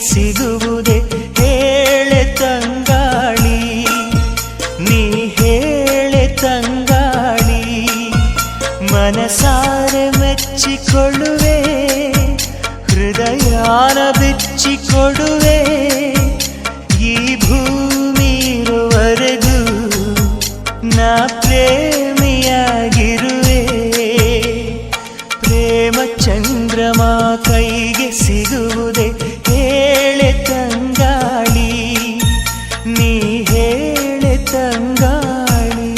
ಸಿಗುವುದೇ ಹೇಳೆ ತಂಗಾಳಿ, ನೀ ಹೇಳೆ ತಂಗಾಳಿ. ಮನಸಾರೆ ಮೆಚ್ಚಿಕೊಳ್ಳುವೆ, ಹೃದಯಾನ ಬಿಚ್ಚಿಕೊಡುವೆ. ಈ ಭೂಮಿ ಇರುವರೆಗೂ ನಾ ಪ್ರೇಮಿಯಾಗಿರುವೆ. ಪ್ರೇಮ ಚಂದ್ರಮ ಕೈಗೆ ಸಿಗುವುದೇ ಹೇಳೆ ತಂಗಾಳಿ, ನೀ ಹೇಳೆ ತಂಗಾಳಿ.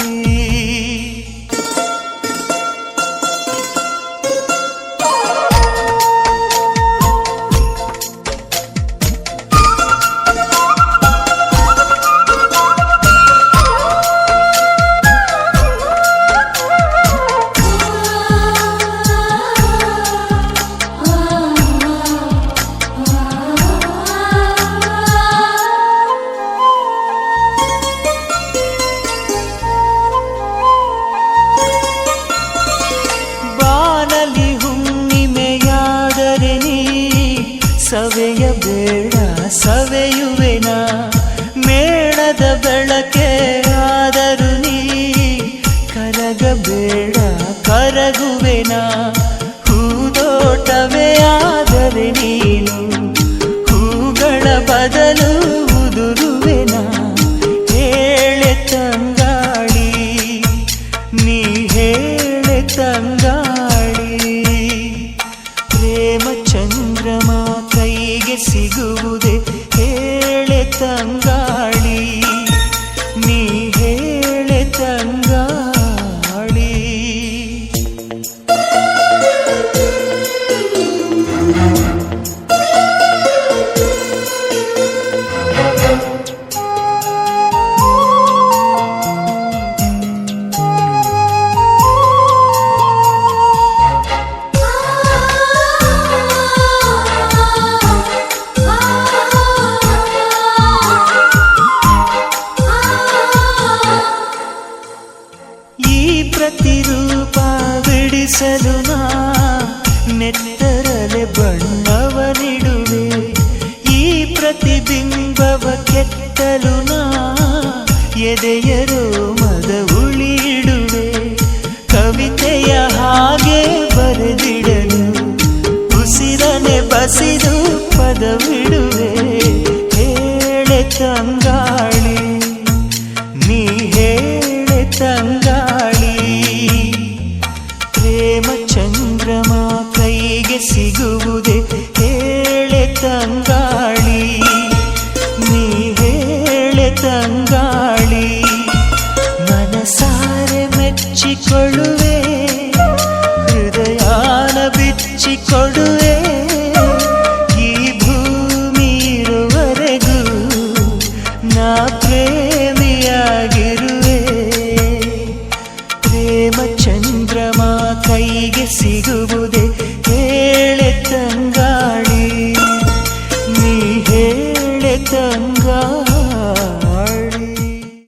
ಸವೆಯಬೇಡ ಸವೆಯುವೆನ, ಮೇಣದ ಬೆಳಕೆ ಆದರೂ ನೀ ಕರಗಬೇಡ ಕರಗುವೆನ. ಹೂದೋಟವೇ ಆದರೆ ನೀನು ಹೂಗಳ ಬದಲು ಉದುರುವೆನ. ಹೇಳೆ ತಂಗಾಳಿ, ನೀ ಹೇಳೆ ತಂಗಾಳಿ. ಪ್ರೇಮ ಚಂದ್ರಮ ಕೈಗೆ ಸಿಗುವುದೇ ಹೇಳೆ ತಂಗಾಳಿ, ನೀ ಹೇಳೆ ತಂಗಾಳಿ. ಪ್ರತಿರೂಪ ಬಿಡಿಸಲು ನಾ ನೆತ್ತರಲೆ ಬಣ್ಣವ ನೀಡುವೆ. ಈ ಪ್ರತಿಬಿಂಬವ ಕೆತ್ತಲು ನಾ ಎದೆಯ